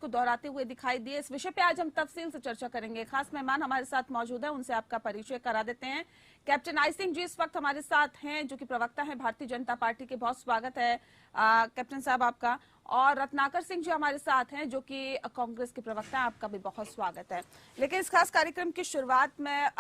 को दोहराते हुए दिखाई दिए। इस विषय पे आज हम तफसील से चर्चा करेंगे। खास मेहमान हमारे साथ मौजूद है, उनसे आपका परिचय करा देते हैं। कैप्टन आई सिंह जी इस वक्त हमारे साथ हैं, जो कि प्रवक्ता हैं भारतीय जनता पार्टी के। बहुत स्वागत है कैप्टन साहब आपका। और रत्नाकर सिंह जी हमारे साथ हैं, जो कि कांग्रेस के प्रवक्ता हैं। आपका भी बहुत स्वागत है। लेकिन इस खास कार्यक्रम की शुरुआत में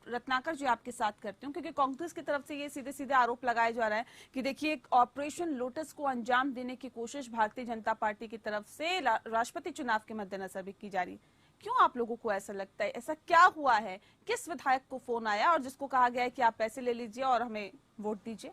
रत्नाकर जी आपके साथ करती हूँ, क्योंकि कांग्रेस की तरफ से ये सीधे सीधे आरोप लगाया जा रहा है कि देखिए ऑपरेशन लोटस को अंजाम देने की कोशिश भारतीय जनता पार्टी की तरफ से राष्ट्रपति चुनाव के मद्देनजर भी की जा रही। क्यों आप लोगों को ऐसा लगता है? ऐसा क्या हुआ है? किस विधायक को फोन आया और जिसको कहा गया है कि आप पैसे ले लीजिए और हमें वोट दीजिए?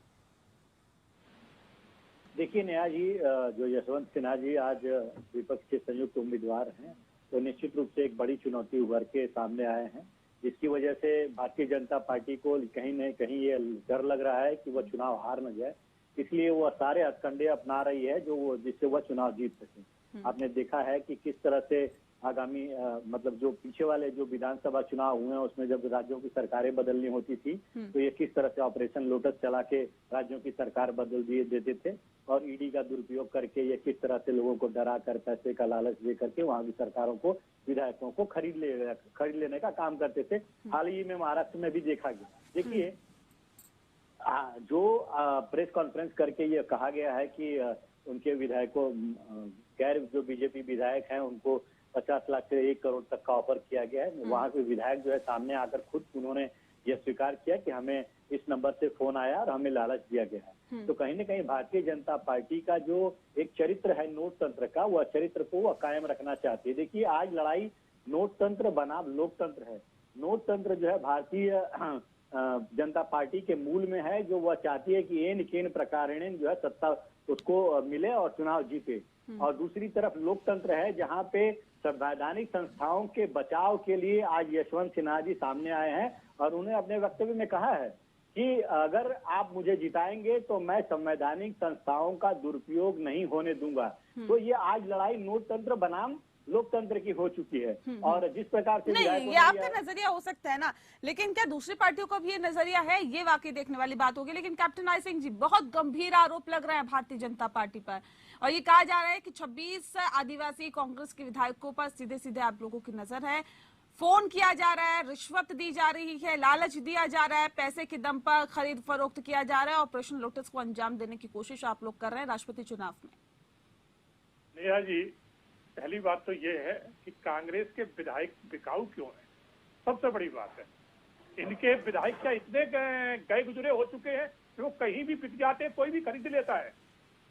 देखिए नेहा जी, जो यशवंत सिन्हा जी आज विपक्ष के संयुक्त उम्मीदवार हैं, तो निश्चित रूप से एक बड़ी चुनौती उभर के सामने आए हैं, जिसकी वजह से भारतीय जनता पार्टी को कहीं न कहीं ये डर लग रहा है कि वह चुनाव हार न जाए। इसलिए वह सारे हथकंडे अपना रही है जिससे वह चुनाव जीत सके। आपने देखा है कि किस तरह से आगामी मतलब जो पीछे वाले जो विधानसभा चुनाव हुए हैं, उसमें जब राज्यों की सरकारें बदलनी होती थी तो ये किस तरह से ऑपरेशन लोटस चला के राज्यों की सरकार बदल देते थे, और ईडी का दुरुपयोग करके ये किस तरह से लोगों को डरा कर पैसे का लालच दे करके वहां की सरकारों को, विधायकों को खरीद लेने का काम करते थे। हाल ही में महाराष्ट्र में भी देखा गया। देखिए जो प्रेस कॉन्फ्रेंस करके ये कहा गया है कि उनके विधायकों, गैर जो बीजेपी विधायक हैं, उनको 50 लाख से 1 करोड़ तक का ऑफर किया गया है। वहां के विधायक जो है सामने आकर खुद उन्होंने ये स्वीकार किया कि हमें इस नंबर से फोन आया और हमें लालच दिया गया है। तो कहीं न कहीं भारतीय जनता पार्टी का जो एक चरित्र है नोट तंत्र का, वह चरित्र को वह कायम रखना चाहती है। देखिए आज लड़ाई नोट तंत्र बनाम लोकतंत्र है। नोट तंत्र जो है भारतीय जनता पार्टी के मूल में है, जो वह चाहती है कि एन केन प्रकारेण जो है सत्ता उसको मिले और चुनाव जीते। और दूसरी तरफ लोकतंत्र है, जहां पे संवैधानिक संस्थाओं के बचाव के लिए आज यशवंत सिन्हा जी सामने आए हैं और उन्हें अपने वक्तव्य में कहा है कि अगर आप मुझे जिताएंगे तो मैं संवैधानिक संस्थाओं का दुरुपयोग नहीं होने दूंगा। तो ये आज लड़ाई नोट तंत्र बनाम लोकतंत्र की हो चुकी है। और जिस प्रकार से नहीं, ये आपका नजरिया हो सकता है ना, लेकिन क्या दूसरी पार्टियों का भी ये नजरिया है? ये वाकई देखने वाली बात होगी। लेकिन कैप्टन आई सिंह जी, बहुत गंभीर आरोप लग रहा है भारतीय जनता पार्टी पर, और ये कहा जा रहा है कि 26 आदिवासी कांग्रेस के विधायकों पर सीधे सीधे आप लोगों की नजर है। फोन किया जा रहा है, रिश्वत दी जा रही है, लालच दिया जा रहा है, पैसे के दम पर खरीद फरोख्त किया जा रहा है, ऑपरेशन लोटस को अंजाम देने की कोशिश आप लोग कर रहे हैं राष्ट्रपति चुनाव में। नेहा जी, पहली बात तो ये है कि कांग्रेस के विधायक बिकाऊ क्यों हैं, सबसे बड़ी बात है। इनके विधायक क्या इतने गए गुजरे हो चुके हैं कि वो कहीं भी बिक जाते हैं, कोई भी खरीद लेता है।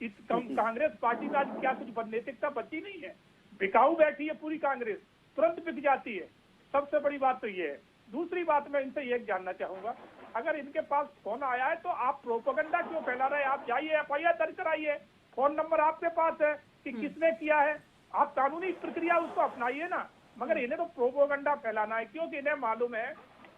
कांग्रेस पार्टी का क्या कुछ नैतिकता बची नहीं है? बिकाऊ बैठी है पूरी कांग्रेस, तुरंत बिक जाती है। सबसे बड़ी बात तो ये है। दूसरी बात मैं इनसे ये जानना चाहूंगा, अगर इनके पास फोन आया है तो आप प्रोपेगेंडा क्यों फैला रहे हैं? आप जाइए FIR दर्ज कराइए, फोन नंबर आपके पास है कि किसने किया है, आप कानूनी प्रक्रिया उसको अपनाइए ना। मगर इन्हें तो प्रोपेगेंडा फैलाना है, क्योंकि इन्हें मालूम है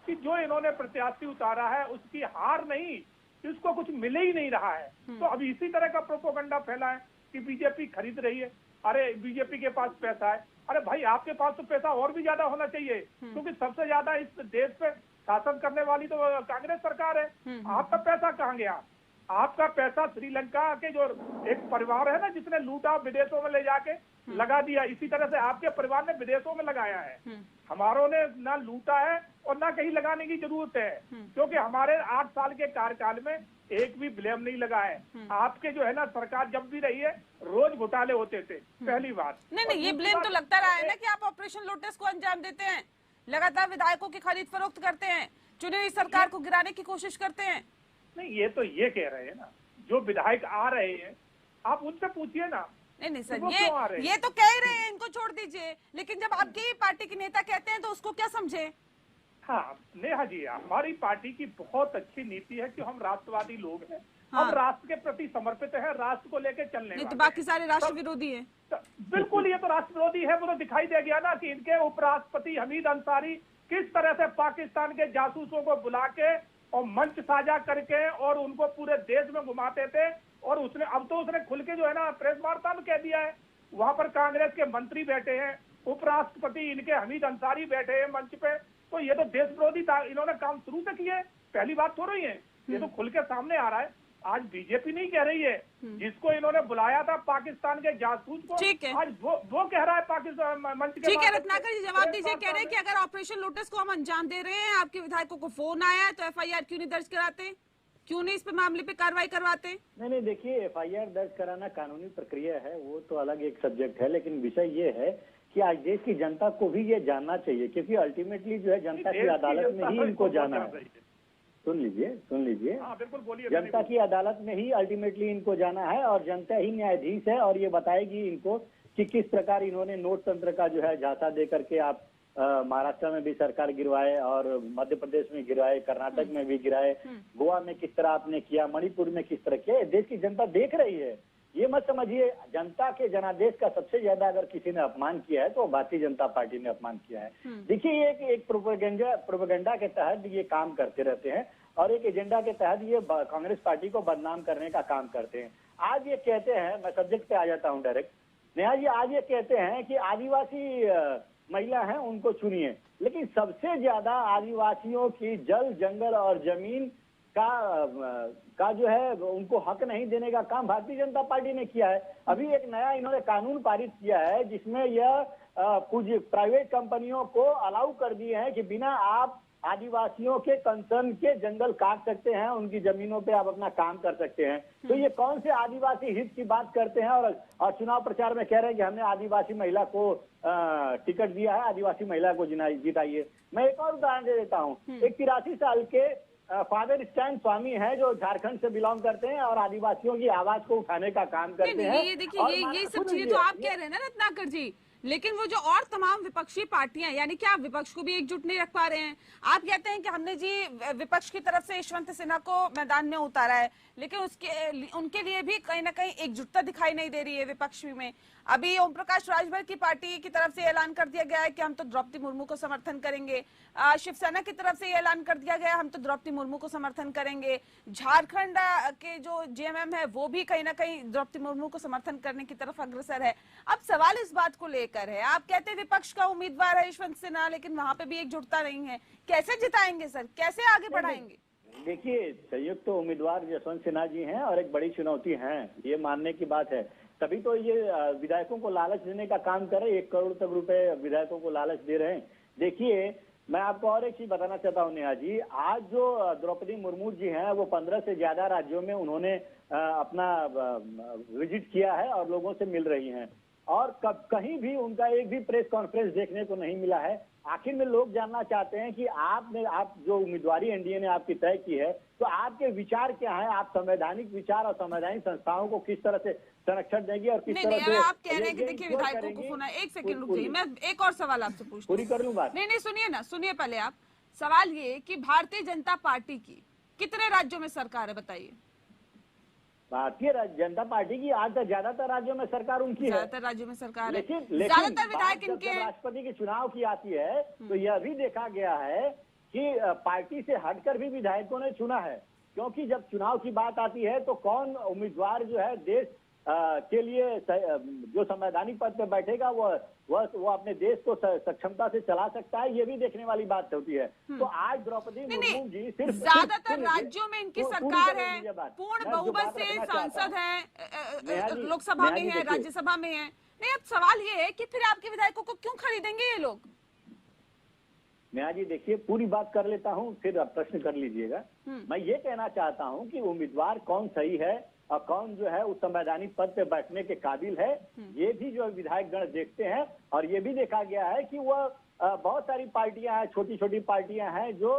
कि जो इन्होंने प्रत्याशी उतारा है उसकी हार नहीं, इसको कुछ मिल ही नहीं रहा है। तो अब इसी तरह का प्रोपेगेंडा फैला है कि बीजेपी खरीद रही है, अरे बीजेपी के पास पैसा है। अरे भाई, आपके पास तो पैसा और भी ज्यादा होना चाहिए, क्योंकि सबसे ज्यादा इस देश पे शासन करने वाली तो कांग्रेस सरकार है। आपका पैसा कहाँ गया? आपका पैसा श्रीलंका के जो एक परिवार है ना, जिसने लूटा, विदेशों में ले जाके लगा दिया, इसी तरह से आपके परिवार ने विदेशों में लगाया है। हमारों ने ना लूटा है और ना कहीं लगाने की जरूरत है, क्योंकि हमारे 8 साल के कार्यकाल में एक भी ब्लेम नहीं लगा है। आपके जो है ना, सरकार जब भी रही है रोज घोटाले होते थे, पहली बात। नहीं, ये ब्लेम तो लगता रहा है ना कि आप ऑपरेशन लोटस को अंजाम देते हैं, लगातार विधायकों की खरीद फरोख्त करते हैं, चुनी हुई सरकार को गिराने की कोशिश करते हैं। नहीं, ये तो ये कह रहे हैं ना, जो विधायक आ रहे हैं आप उनसे पूछिए ना। नहीं सर, ये तो कह रहे हैं, इनको छोड़ दीजिए। लेकिन जब आपकी ही पार्टी के नेता कहते हैं तो उसको क्या समझे? हाँ नेहा जी, हमारी पार्टी की बहुत अच्छी नीति है कि हम राष्ट्रवादी लोग हैं। हम राष्ट्र के प्रति समर्पित हैं, राष्ट्र को लेकर चलने वाले। तो बाकी सारे राष्ट्र विरोधी हैं। बिल्कुल, ये तो राष्ट्र विरोधी है। वो तो दिखाई दे गया ना कि इनके उपराष्ट्रपति हमीद अंसारी किस तरह से पाकिस्तान के जासूसों को बुला के और मंच साझा करके और उनको पूरे देश में घुमाते थे। और अब तो उसने खुल के जो है ना प्रेस वार्ता में कह दिया है, वहां पर कांग्रेस के मंत्री बैठे हैं, उपराष्ट्रपति इनके हमीद अंसारी बैठे हैं मंच पे। तो ये तो देश विरोधी इन्होंने काम शुरू से किए, पहली बात थोड़ी है, ये तो खुल के सामने आ रहा है। आज बीजेपी नहीं कह रही है, जिसको इन्होंने बुलाया था पाकिस्तान के जासूस को, ठीक है, आज वो कह रहा है पाकिस्तान मंच के। ठीक है रत्नाकर जी, जवाब दीजिए। कह रहे हैं कि अगर ऑपरेशन लोटस को हम अंजाम दे रहे हैं, आपके विधायकों को फोन आया है, तो एफआईआर क्यों नहीं दर्ज कराते, क्यों नहीं इस पे मामले पे कार्रवाई करवाते? नहीं, देखिए, एफआईआर दर्ज कराना कानूनी प्रक्रिया है, वो तो अलग एक सब्जेक्ट है, लेकिन विषय ये है कि आज देश की जनता को भी ये जानना चाहिए, क्योंकि अल्टीमेटली जो है जनता की अदालत में ही इनको जाना है। सुन लीजिए, हाँ बिल्कुल बोलिए। जनता की अदालत में ही अल्टीमेटली इनको जाना है और जनता ही न्यायाधीश है और ये बताएगी इनको कि किस प्रकार इन्होंने नोट तंत्र का जो है झांसा दे करके आप महाराष्ट्र में भी सरकार गिरवाए और मध्य प्रदेश में गिरवाए, कर्नाटक में भी गिराए, गोवा में किस तरह आपने किया, मणिपुर में किस तरह किया, देश की जनता देख रही है। ये मत समझिए, जनता के जनादेश का सबसे ज्यादा अगर किसी ने अपमान किया है तो भारतीय जनता पार्टी ने अपमान किया है। देखिए, ये एक प्रोपेगेंडा के तहत ये काम करते रहते हैं और एक एजेंडा के तहत ये कांग्रेस पार्टी को बदनाम करने का काम करते हैं। आज ये कहते हैं, मैं सब्जेक्ट पे आ जाता हूँ डायरेक्ट, नेहा जी, आज ये कहते हैं कि आदिवासी महिला हैं उनको चुनिए, लेकिन सबसे ज्यादा आदिवासियों की जल, जंगल और जमीन का जो है उनको हक नहीं देने का काम भारतीय जनता पार्टी ने किया है। अभी एक नया इन्होंने कानून पारित किया है जिसमें यह कुछ प्राइवेट कंपनियों को अलाउ कर दिए हैं कि बिना आप आदिवासियों के कंसर्न के जंगल काट सकते हैं, उनकी जमीनों पे आप अपना काम कर सकते हैं। तो ये कौन से आदिवासी हित की बात करते हैं और चुनाव प्रचार में कह रहे हैं कि हमने आदिवासी महिला को टिकट दिया है, आदिवासी महिला को जिताइए। मैं एक और उदाहरण दे देता हूँ। एक 83 साल के फादर स्टैन स्वामी है जो झारखंड से बिलोंग करते हैं और आदिवासियों की आवाज को उठाने का काम करते हैं। ये देखिए, ये सब चीजें तो आप कह रहे हैं ना रत्नाकर जी, लेकिन वो जो और तमाम विपक्षी पार्टियां, यानी कि आप विपक्ष को भी एकजुट नहीं रख पा रहे हैं। आप कहते हैं कि हमने जी विपक्ष की तरफ से यशवंत सिन्हा को मैदान में उतारा है, लेकिन उनके लिए भी कहीं ना कहीं एकजुटता दिखाई नहीं दे रही है विपक्ष में। अभी ओम प्रकाश राजभर की पार्टी की तरफ से ऐलान कर दिया गया है कि हम तो द्रौपदी मुर्मू को समर्थन करेंगे। शिवसेना की तरफ से ऐलान कर दिया गया हम तो द्रौपदी मुर्मू को समर्थन करेंगे। झारखंड के जो जेएमएम है वो भी कहीं ना कहीं द्रौपदी मुर्मू को समर्थन करने की तरफ अग्रसर है। अब सवाल इस बात को लेकर है, आप कहते हैं विपक्ष का उम्मीदवार है यशवंत सिन्हा, लेकिन वहां पे भी एकजुटता नहीं है। कैसे जिताएंगे सर, कैसे आगे बढ़ाएंगे? देखिए, संयुक्त तो उम्मीदवार यशवंत सिन्हा जी हैं और एक बड़ी चुनौती है, ये मानने की बात है। तभी तो ये विधायकों को लालच देने का काम कर रहे हैं, 1 करोड़ तक रुपए विधायकों को लालच दे रहे हैं। देखिए, मैं आपको और एक चीज बताना चाहता हूँ नेहा जी, आज जो द्रौपदी मुर्मू जी हैं वो 15 से ज्यादा राज्यों में उन्होंने अपना विजिट किया है और लोगों से मिल रही हैं और कहीं भी उनका एक भी प्रेस कॉन्फ्रेंस देखने को नहीं मिला है। आखिर में लोग जानना चाहते हैं कि आप जो उम्मीदवारी एनडीए ने आपकी तय की है तो आपके विचार क्या है, आप संवैधानिक विचार और संवैधानिक संस्थाओं को किस तरह से संरक्षण देंगे और किस तरह से आप कह रहे हैं कि देखिए विधायकों को फोन, एक सेकंड रुक जाइए, मैं एक और सवाल आपसे पूछती हूँ। पूरी कर लूं बात? नहीं सुनिए ना, सुनिए पहले आप। सवाल ये कि भारतीय जनता पार्टी की कितने राज्यों में सरकार है बताइए? भारतीय जनता पार्टी की आज तक ज्यादातर राज्यों में सरकार उनकी है, ज्यादातर राज्यों में सरकार है, लेकिन ज्यादातर विधायक इनके। राष्ट्रपति के चुनाव की आती है तो यह भी देखा गया है कि पार्टी से हटकर भी विधायकों ने चुना है, क्योंकि जब चुनाव की बात आती है तो कौन उम्मीदवार जो है देश के लिए जो संवैधानिक पद पर बैठेगा वो अपने देश को सक्षमता से चला सकता है, ये भी देखने वाली बात होती है। तो आज द्रौपदी मुर्मू जी सिर्फ ज्यादातर राज्यों में इनकी सरकार है, पूर्ण बहुमत से सांसद है, लोकसभा में है, राज्यसभा में है। नहीं, अब सवाल ये है कि फिर आपके विधायकों को क्यों खरीदेंगे ये लोग? नेहा जी देखिए, पूरी बात कर लेता हूँ फिर आप प्रश्न कर लीजिएगा। मैं ये कहना चाहता हूँ कि उम्मीदवार कौन सही है और कौन जो है उस संवैधानिक पद पे बैठने के काबिल है, ये भी जो विधायक गण देखते हैं। और ये भी देखा गया है कि वह बहुत सारी पार्टियां हैं, छोटी छोटी पार्टियां हैं जो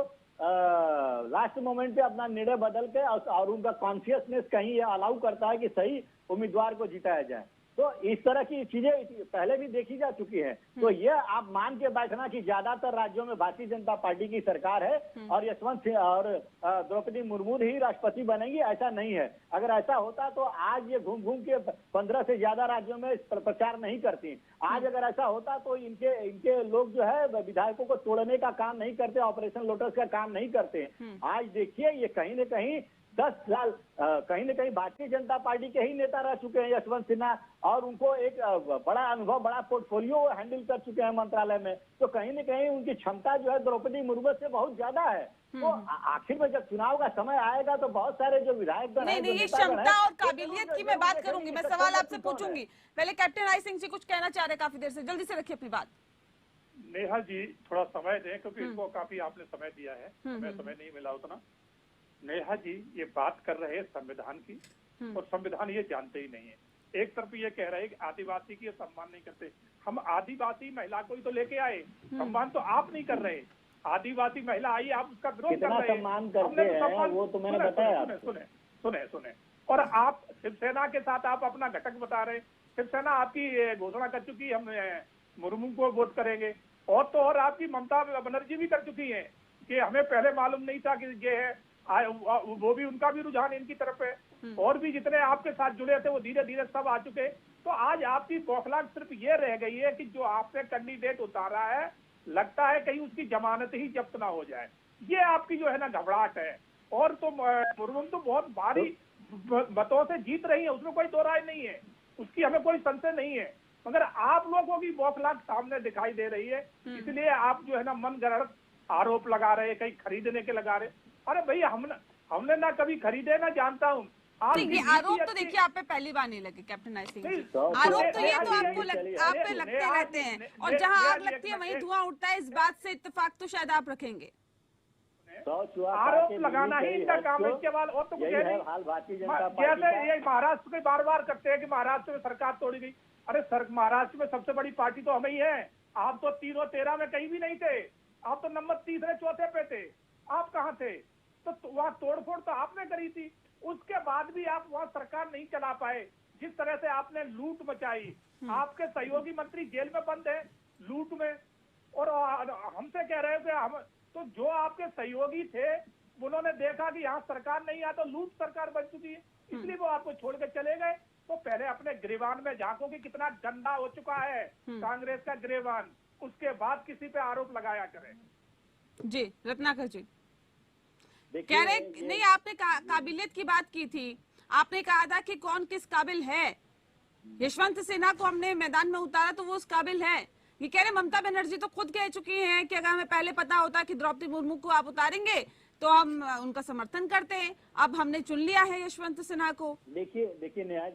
लास्ट मोमेंट पे अपना निर्णय बदल के और उनका कॉन्शियसनेस कहीं ये अलाउ करता है कि सही उम्मीदवार को जिताया जाए। तो इस तरह की चीजें पहले भी देखी जा चुकी है। तो ये आप मान के बैठना कि ज्यादातर राज्यों में भारतीय जनता पार्टी की सरकार है और यशवंत सिंह और द्रौपदी मुर्मू ही राष्ट्रपति बनेंगी, ऐसा नहीं है। अगर ऐसा होता तो आज ये घूम घूम के 15 से ज्यादा राज्यों में प्रचार नहीं करती। आज अगर ऐसा होता तो इनके लोग जो है विधायकों को तोड़ने का काम नहीं करते, ऑपरेशन लोटस का काम नहीं करते। आज देखिए, ये कहीं न कहीं 10 साल कहीं न कहीं भारतीय जनता पार्टी के ही नेता रह चुके हैं यशवंत सिन्हा, और उनको एक बड़ा अनुभव, बड़ा पोर्टफोलियो हैंडल कर चुके हैं मंत्रालय में। तो कहीं न कहीं उनकी क्षमता जो है द्रौपदी मुर्मू से बहुत ज्यादा है। तो आखिर में जब चुनाव का समय आएगा तो बहुत सारे जो विधायक गण नहीं, ये क्षमता और काबिलियत की मैं बात करूंगी, मैं सवाल आपसे पूछूंगी। पहले कैप्टन आई सिंह जी कुछ कहना चाह रहे काफी देर से, जल्दी से रखिए अपनी बात। नेहा जी थोड़ा समय दें, क्योंकि इसको काफी आपने समय दिया है, हमें समय नहीं मिला उतना। नेहा जी ये बात कर रहे हैं संविधान की, और संविधान ये जानते ही नहीं है। एक तरफ ये कह रहे हैं कि आदिवासी की सम्मान नहीं करते। हम आदिवासी महिला को ही तो लेके आए, सम्मान तो आप नहीं कर रहे। आदिवासी महिला आई, आप उसका विरोध कर रहे हैं। सम्मान करते हैं वो तो मैंने बताया। सुने और आप शिवसेना के साथ आप अपना घटक बता रहे। शिवसेना आपकी घोषणा कर चुकी, हम मुर्मू को वोट करेंगे, और तो और आपकी ममता बनर्जी भी कर चुकी है कि हमें पहले मालूम नहीं था कि ये है, वो भी उनका भी रुझान इनकी तरफ है। और भी जितने आपके साथ जुड़े थे वो धीरे धीरे सब आ चुके। तो आज आपकी बौखलाहट सिर्फ ये रह गई है कि जो आपने कैंडिडेट उतारा है, लगता है कहीं उसकी जमानत ही जब्त ना हो जाए, ये आपकी जो है ना घबराहट है। और तो मुर्मू तो बहुत भारी मतों से जीत रही है, उसमें कोई दो राय नहीं है, उसकी हमें कोई संशय नहीं है, मगर आप लोगों की बौखलाहट सामने दिखाई दे रही है। इसलिए आप जो है ना मन गढ़ंत आरोप लगा रहे, कहीं खरीदने के लगा रहे। अरे भैया हमने ना कभी खरीदे, ना जानता हूँ। ये आरोप तो देखिए आप पे पहली बार नहीं लगे कैप्टन आई सिंह जी। आरोप तो ये तो आप पे लगते रहते हैं, और जहां आग लगती है वहीं धुआं उठता है। इस बात से इत्तेफाक तो शायद आप रखेंगे। आरोप लगाना ही इनका काम है, इसके बाद और तो कुछ जैसे ये महाराष्ट्र के बार बार करते हैं कि महाराष्ट्र में सरकार तोड़ी गई। अरे महाराष्ट्र में सबसे बड़ी पार्टी तो हमें ही है। आप तो 3 और 13 में कहीं भी नहीं थे, आप तो नंबर 3 पे थे। आप कहाँ थे? तो वहाँ तोड़फोड़ तो आपने करी थी, उसके बाद भी आप वहाँ सरकार नहीं चला पाए। जिस तरह से आपने लूट मचाई, आपके सहयोगी मंत्री जेल में बंद है लूट में, और हमसे कह रहे थे हम तो जो आपके सहयोगी थे उन्होंने देखा कि यहाँ सरकार नहीं आ, तो लूट सरकार बन चुकी है, इसलिए वो आपको छोड़ के चले गए। तो पहले अपने गिरेबान में झांको कि कितना गंदा हो चुका है कांग्रेस का गिरेबान, उसके बाद किसी पे आरोप लगाया करें। जी रत्नाकर जी कह रहे नहीं, आपने काबिलियत की बात की थी, आपने कहा था कि कौन किस काबिल है। यशवंत सिन्हा को हमने मैदान में उतारा तो वो उस काबिल है। ये कह रहे ममता बनर्जी तो खुद कह चुकी हैं कि अगर हमें पहले पता होता कि द्रौपदी मुर्मू को आप उतारेंगे तो हम उनका समर्थन करते हैं। अब हमने चुन लिया है यशवंत सिन्हा को। देखिए नेहा